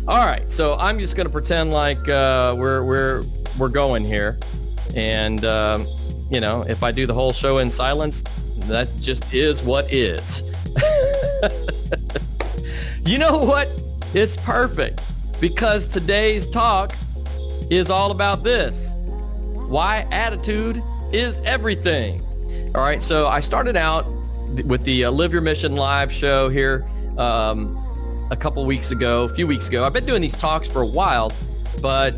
All right, so I'm just going to pretend like we're going here, and if I do the whole show in silence, that just is what is. You know what? It's perfect, because today's talk is all about this: why attitude is everything. All right, so I started out with the Live Your Mission live show here a few weeks ago. I've been doing these talks for a while, but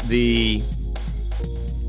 the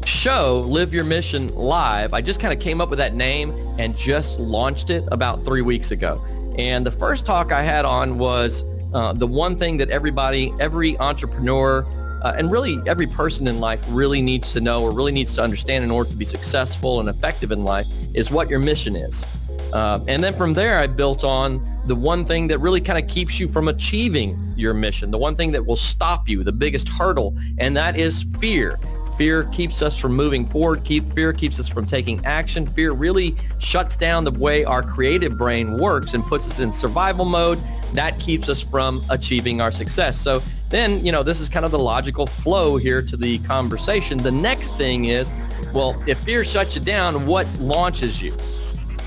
show Live Your Mission Live, I just kind of came up with that name and just launched it about 3 weeks ago. And the first talk I had on was the one thing that every entrepreneur, and really every person in life really needs to know or really needs to understand in order to be successful and effective in life is what your mission is. And then from there, I built on the one thing that really kind of keeps you from achieving your mission, the one thing that will stop you, the biggest hurdle, and that is fear. Fear keeps us from moving forward. Fear keeps us from taking action. Fear really shuts down the way our creative brain works and puts us in survival mode. That keeps us from achieving our success. So then, this is kind of the logical flow here to the conversation. The next thing is, well, if fear shuts you down, what launches you?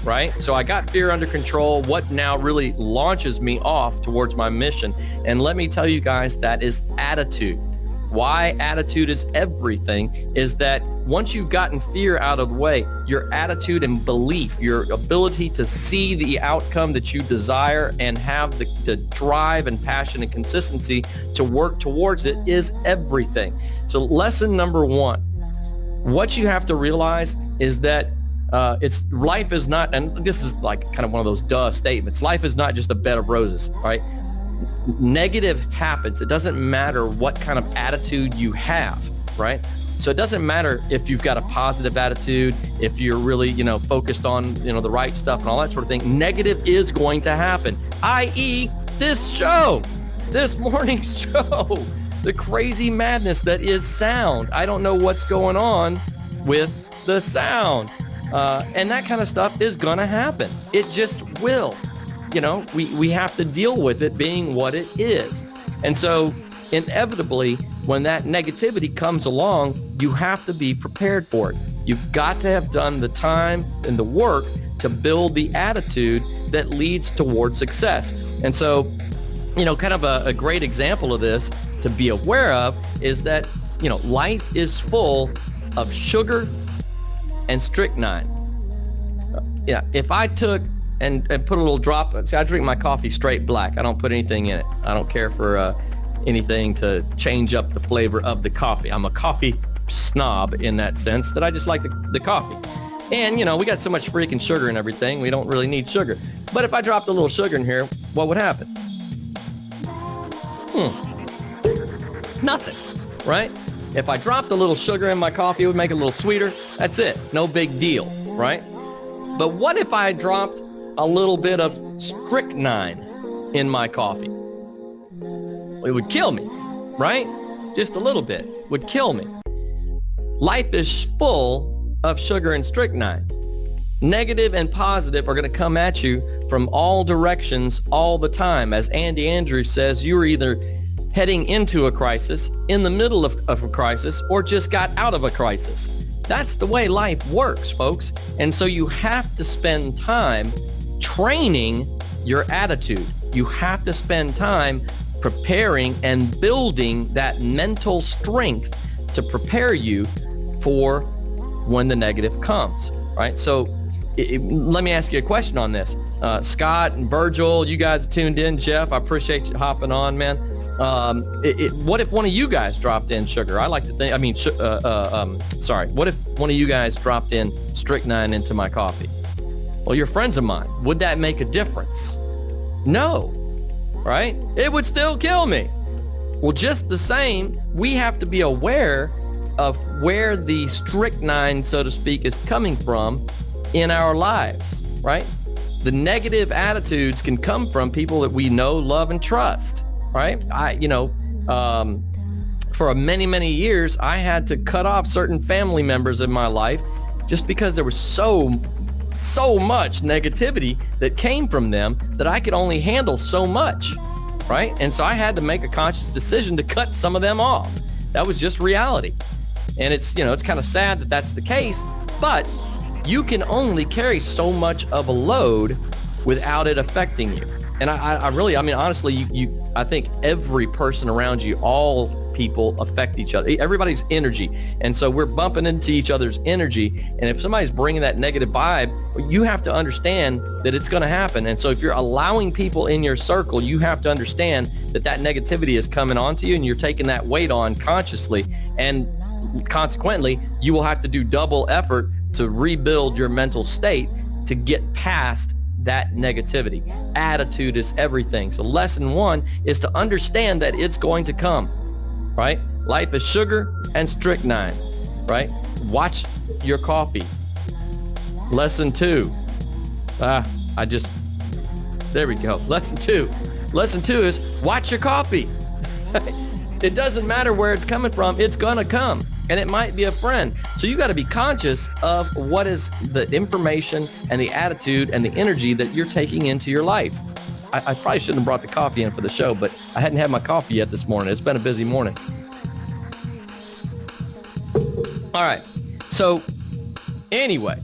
Right? So I got fear under control. What now really launches me off towards my mission? And let me tell you guys, that is attitude. Why attitude is everything is that once you've gotten fear out of the way, your attitude and belief, your ability to see the outcome that you desire and have the drive and passion and consistency to work towards it is everything. So lesson number one, what you have to realize is that life is not, and this is like kind of one of those duh statements. Life is not just a bed of roses, right? Negative happens. It doesn't matter what kind of attitude you have, right? So it doesn't matter if you've got a positive attitude, if you're really, focused on, the right stuff and all that sort of thing. Negative is going to happen, i.e. this morning's show, the crazy madness that is sound. I don't know what's going on with the sound. And that kind of stuff is going to happen. It just will. We have to deal with it being what it is. And so inevitably, when that negativity comes along, you have to be prepared for it. You've got to have done the time and the work to build the attitude that leads toward success. And so, kind of a great example of this to be aware of is that, life is full of sugar and strychnine. If I took and put a little drop, see, I drink my coffee straight black. I don't put anything in it. I don't care for anything to change up the flavor of the coffee. I'm a coffee snob in that sense that I just like the coffee. And, we got so much freaking sugar and everything, we don't really need sugar. But if I dropped a little sugar in here, what would happen? Nothing, right? If I dropped a little sugar in my coffee, it would make it a little sweeter. That's it. No big deal, right? But what if I dropped a little bit of strychnine in my coffee? It would kill me, right? Just a little bit would kill me. Life is full of sugar and strychnine. Negative and positive are going to come at you from all directions all the time. As Andy Andrews says, you're either heading into a crisis, in the middle of a crisis, or just got out of a crisis. That's the way life works, folks. And so you have to spend time training your attitude. You have to spend time preparing and building that mental strength to prepare you for when the negative comes, right? So let me ask you a question on this. Scott and Virgil, you guys tuned in. Jeff, I appreciate you hopping on, man. What if one of you guys dropped in sugar? I like to think, what if one of you guys dropped in strychnine into my coffee? Well, you're friends of mine. Would that make a difference? No, right? It would still kill me. Well, just the same, we have to be aware of where the strychnine, so to speak, is coming from in our lives, right? The negative attitudes can come from people that we know, love, and trust, right? For many, many years, I had to cut off certain family members in my life just because there was so much negativity that came from them that I could only handle so much. right? And so I had to make a conscious decision to cut some of them off. That was just reality. And it's, it's kind of sad that that's the case, but you can only carry so much of a load without it affecting you. And I really, honestly, I think every person around you, all people affect each other, everybody's energy. And so we're bumping into each other's energy. And if somebody's bringing that negative vibe, you have to understand that it's going to happen. And so if you're allowing people in your circle, you have to understand that that negativity is coming onto you and you're taking that weight on consciously. And consequently, you will have to do double effort to rebuild your mental state to get past that negativity. Attitude is everything. So lesson 1 is to understand that it's going to come, right? Life is sugar and strychnine, right? Watch your coffee. Lesson 2. There we go. Lesson 2. Lesson 2 is watch your coffee. It doesn't matter where it's coming from. It's going to come. And it might be a friend. So you got to be conscious of what is the information and the attitude and the energy that you're taking into your life. I probably shouldn't have brought the coffee in for the show, but I hadn't had my coffee yet this morning. It's been a busy morning. All right. So anyway,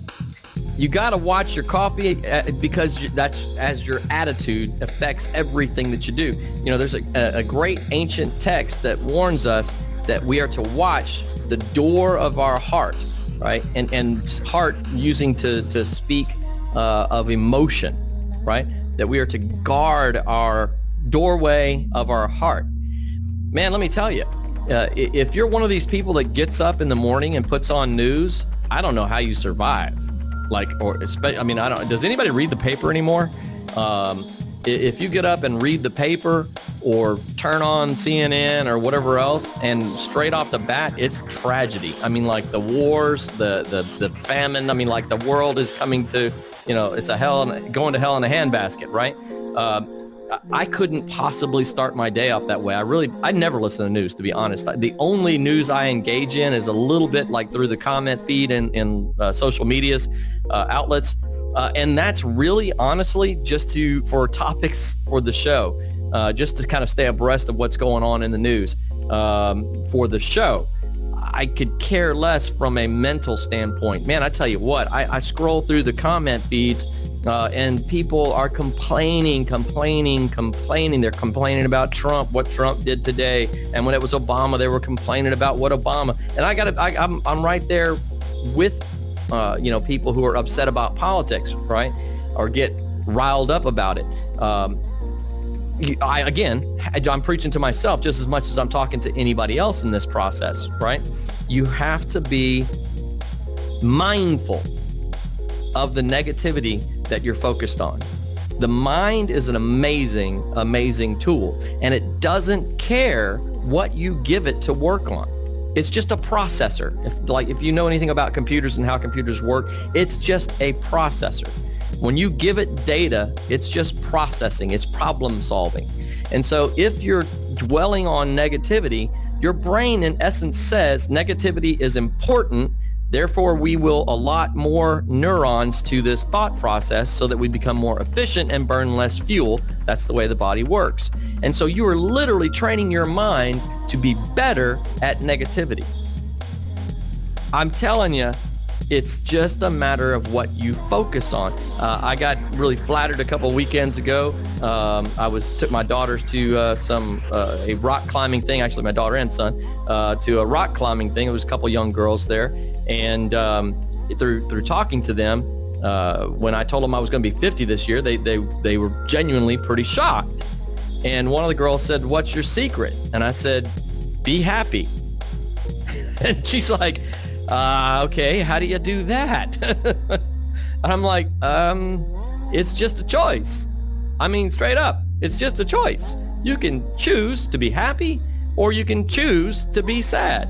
you got to watch your coffee because that's as your attitude affects everything that you do. There's a great ancient text that warns us that we are to watch the door of our heart, right? And heart using to speak of emotion, right? That we are to guard our doorway of our heart. Man, let me tell you, if you're one of these people that gets up in the morning and puts on news, I don't know how you survive. Does anybody read the paper anymore? If you get up and read the paper or turn on CNN or whatever else, and straight off the bat, it's tragedy. The wars, the famine. The world is coming to, it's going to hell in a handbasket, right? I couldn't possibly start my day off that way. I never listen to news, to be honest. The only news I engage in is a little bit like through the comment feed and social medias outlets. And that's really, honestly, just for topics for the show, just to kind of stay abreast of what's going on in the news for the show. I could care less from a mental standpoint. Man, I tell you what, I scroll through the comment feeds and people are complaining. They're complaining about Trump, what Trump did today. And when it was Obama, they were complaining about what Obama. And I'm right there with, people who are upset about politics, right? Or get riled up about it. I'm preaching to myself just as much as I'm talking to anybody else in this process, right? You have to be mindful of the negativity that you're focused on. The mind is an amazing, amazing tool, and it doesn't care what you give it to work on. It's just a processor. If you know anything about computers and how computers work, it's just a processor. When you give it data, it's just processing, it's problem solving. And so if you're dwelling on negativity, your brain in essence says negativity is important. Therefore, we will allot more neurons to this thought process so that we become more efficient and burn less fuel. That's the way the body works. And so you are literally training your mind to be better at negativity. I'm telling you, it's just a matter of what you focus on. I got really flattered a couple weekends ago. Took my daughters to a rock climbing thing. Actually, my daughter and son to a rock climbing thing. It was a couple young girls there, and through talking to them, when I told them I was going to be 50 this year, they were genuinely pretty shocked. And one of the girls said, "What's your secret?" And I said, "Be happy." And she's like, okay, how do you do that? And I'm like, it's just a choice. Straight up, it's just a choice. You can choose to be happy or you can choose to be sad.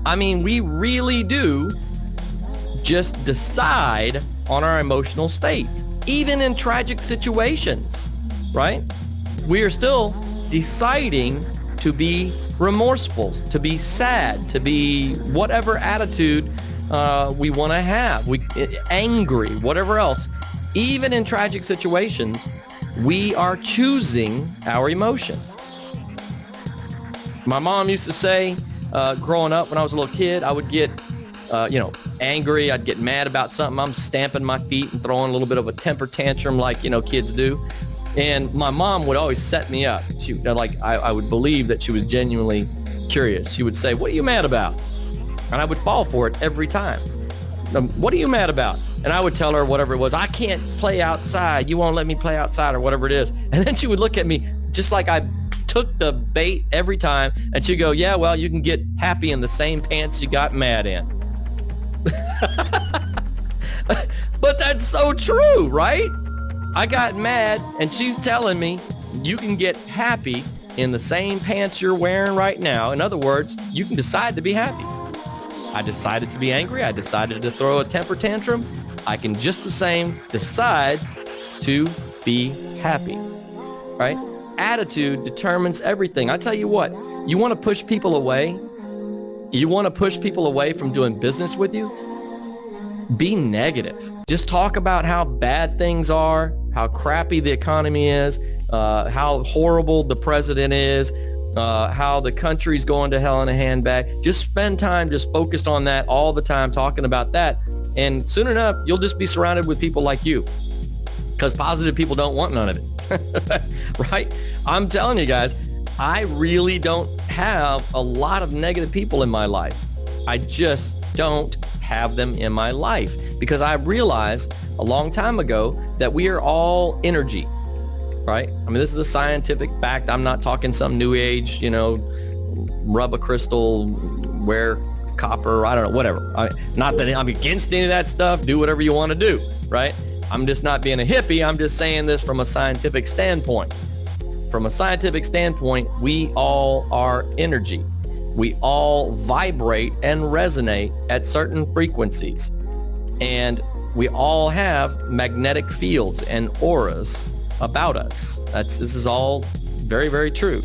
We really do just decide on our emotional state, even in tragic situations, right? We are still deciding to be remorseful, to be sad, to be whatever attitude we want to have, angry, whatever else. Even in tragic situations, We are choosing our emotion. My mom used to say, growing up when I was a little kid, I would get, angry. I'd get mad about something. I'm stamping my feet and throwing a little bit of a temper tantrum like, kids do. And my mom would always set me up. I would believe that she was genuinely curious. She would say, "What are you mad about?" And I would fall for it every time. "What are you mad about?" And I would tell her whatever it was. "I can't play outside. You won't let me play outside," or whatever it is. And then she would look at me just like I took the bait every time. And she'd go, "Yeah, well, you can get happy in the same pants you got mad in." But that's so true, right? I got mad, and she's telling me you can get happy in the same pants you're wearing right now. In other words, you can decide to be happy. I decided to be angry. I decided to throw a temper tantrum. I can just the same decide to be happy, right? Attitude determines everything. I tell you what, you want to push people away? You want to push people away from doing business with you? Be negative. Just talk about how bad things are, how crappy the economy is, how horrible the president is, how the country's going to hell in a handbag. Just spend time just focused on that all the time, talking about that. And soon enough, you'll just be surrounded with people like you, because positive people don't want none of it, right? I'm telling you guys, I really don't have a lot of negative people in my life. I just don't have them in my life, because I realized a long time ago that we are all energy, right? I mean, this is a scientific fact. I'm not talking some new age, rub a crystal, wear copper, I don't know, whatever. Not that I'm against any of that stuff. Do whatever you want to do, right? I'm just not being a hippie. I'm just saying this from a scientific standpoint. From a scientific standpoint, we all are energy. We all vibrate and resonate at certain frequencies. And we all have magnetic fields and auras about us. This is all very, very true,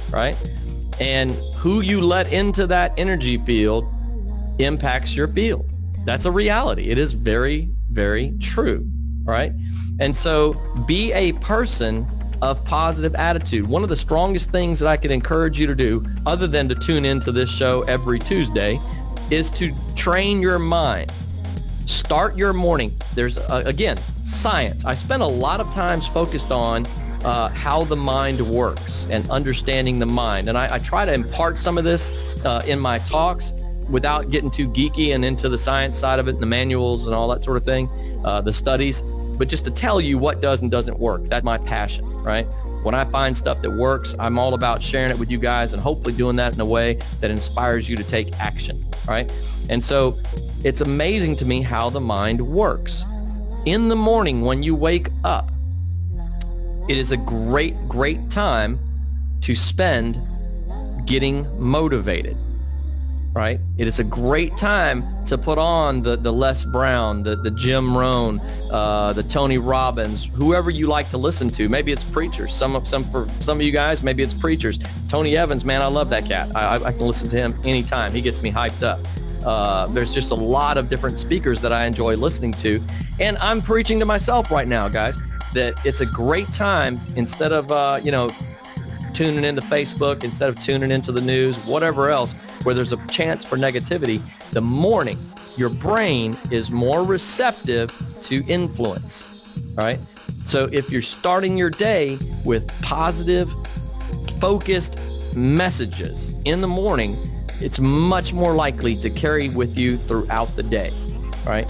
right? And who you let into that energy field impacts your field. That's a reality. It is very, very true, right? And so be a person of positive attitude. One of the strongest things that I could encourage you to do, other than to tune into this show every Tuesday, is to train your mind. Start your morning. There's, again, science. I spend a lot of times focused on how the mind works and understanding the mind. And I try to impart some of this in my talks without getting too geeky and into the science side of it and the manuals and all that sort of thing, the studies. But just to tell you what does and doesn't work. That's my passion, right? When I find stuff that works, I'm all about sharing it with you guys and hopefully doing that in a way that inspires you to take action, right? And so it's amazing to me how the mind works. In the morning when you wake up, it is a great, great time to spend getting motivated, right? It is a great time to put on the Les Brown, the Jim Rohn, the Tony Robbins, whoever you like to listen to. Maybe it's preachers. For some of you guys, maybe it's preachers. Tony Evans, man, I love that cat. I can listen to him anytime. He gets me hyped up. There's just a lot of different speakers that I enjoy listening to. And I'm preaching to myself right now, guys, that it's a great time, instead of, tuning into Facebook, instead of tuning into the news, whatever else, where there's a chance for negativity, the morning, your brain is more receptive to influence, right? So if you're starting your day with positive, focused messages in the morning, it's much more likely to carry with you throughout the day, right?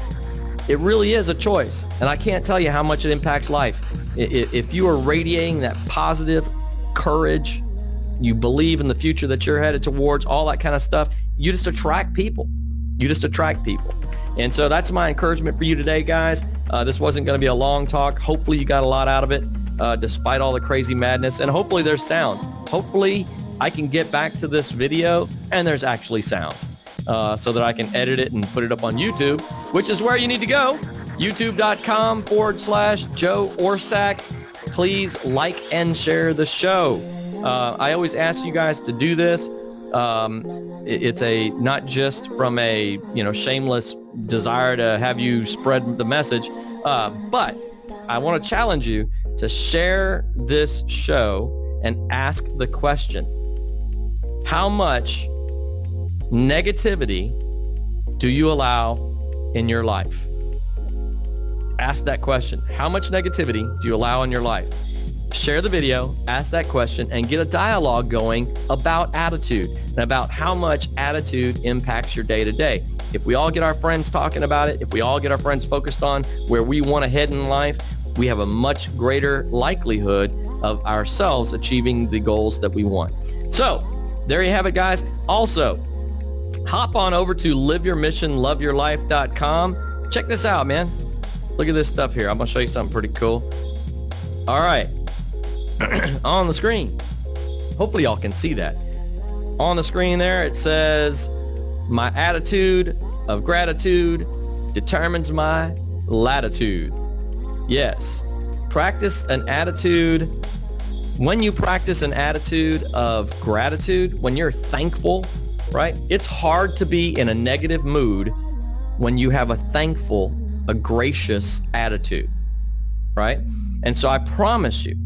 It really is a choice, and I can't tell you how much it impacts life. If you are radiating that positive courage, you believe in the future that you're headed towards, all that kind of stuff, you just attract people. And so that's my encouragement for you today, guys. This wasn't going to be a long talk. Hopefully you got a lot out of it, despite all the crazy madness, and hopefully there's sound. Hopefully I can get back to this video and there's actually sound, so that I can edit it and put it up on YouTube, which is where you need to go. youtube.com/Joe Orsak. Please like and share the show. I always ask you guys to do this. It's not just from a shameless desire to have you spread the message, but I want to challenge you to share this show and ask the question, how much negativity do you allow in your life? Ask that question. How much negativity do you allow in your life? Share the video, ask that question, and get a dialogue going about attitude and about how much attitude impacts your day-to-day. If we all get our friends talking about it, if we all get our friends focused on where we want to head in life, we have a much greater likelihood of ourselves achieving the goals that we want. So there you have it, guys. Also, hop on over to liveyourmissionloveyourlife.com. Check this out, man. Look at this stuff here. I'm going to show you something pretty cool. All right. On the screen. Hopefully y'all can see that. On the screen there, it says, my attitude of gratitude determines my latitude. Yes. Practice an attitude. When you practice an attitude of gratitude, when you're thankful, right? It's hard to be in a negative mood when you have a thankful, a gracious attitude, right? And so I promise you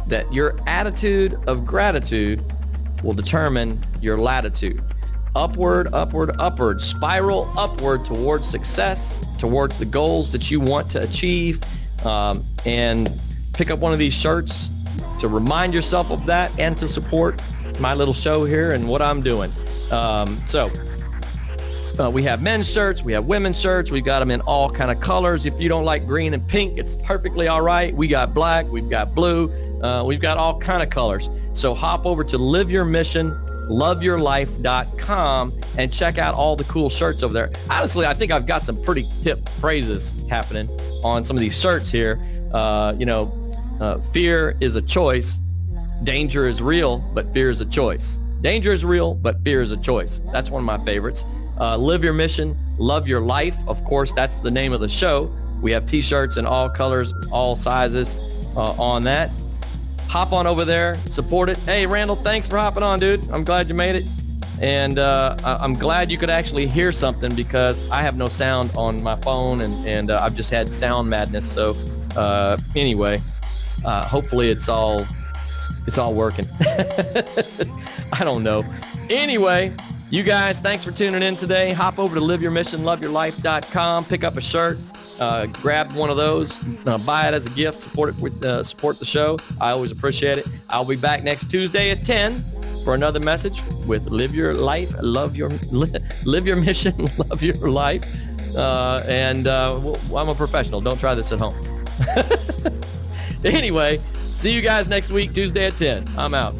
that your attitude of gratitude will determine your latitude. Upward, upward, upward, spiral upward towards success, towards the goals that you want to achieve, and pick up one of these shirts to remind yourself of that and to support my little show here and what I'm doing. We have men's shirts, we have women's shirts, we've got them in all kind of colors. If you don't like green and pink, it's perfectly all right. We got black, we've got blue, we've got all kind of colors. So hop over to liveyourmissionloveyourlife.com and check out all the cool shirts over there. Honestly, I think I've got some pretty hip phrases happening on some of these shirts here. Fear is a choice. Danger is real, but fear is a choice. Danger is real, but fear is a choice. That's one of my favorites. Live your mission, love your life. Of course, that's the name of the show. We have t-shirts in all colors, all sizes on that. Hop on over there, support it. Hey, Randall, thanks for hopping on, dude. I'm glad you made it. And I'm glad you could actually hear something because I have no sound on my phone and I've just had sound madness. So anyway, hopefully it's all working. I don't know. Anyway, you guys, thanks for tuning in today. Hop over to liveyourmissionloveyourlife.com, pick up a shirt, grab one of those, buy it as a gift, support the show. I always appreciate it. I'll be back next Tuesday at 10 for another message with Live Your Life, Live Your Mission, Love Your Life. I'm a professional. Don't try this at home. Anyway, see you guys next week, Tuesday at 10. I'm out.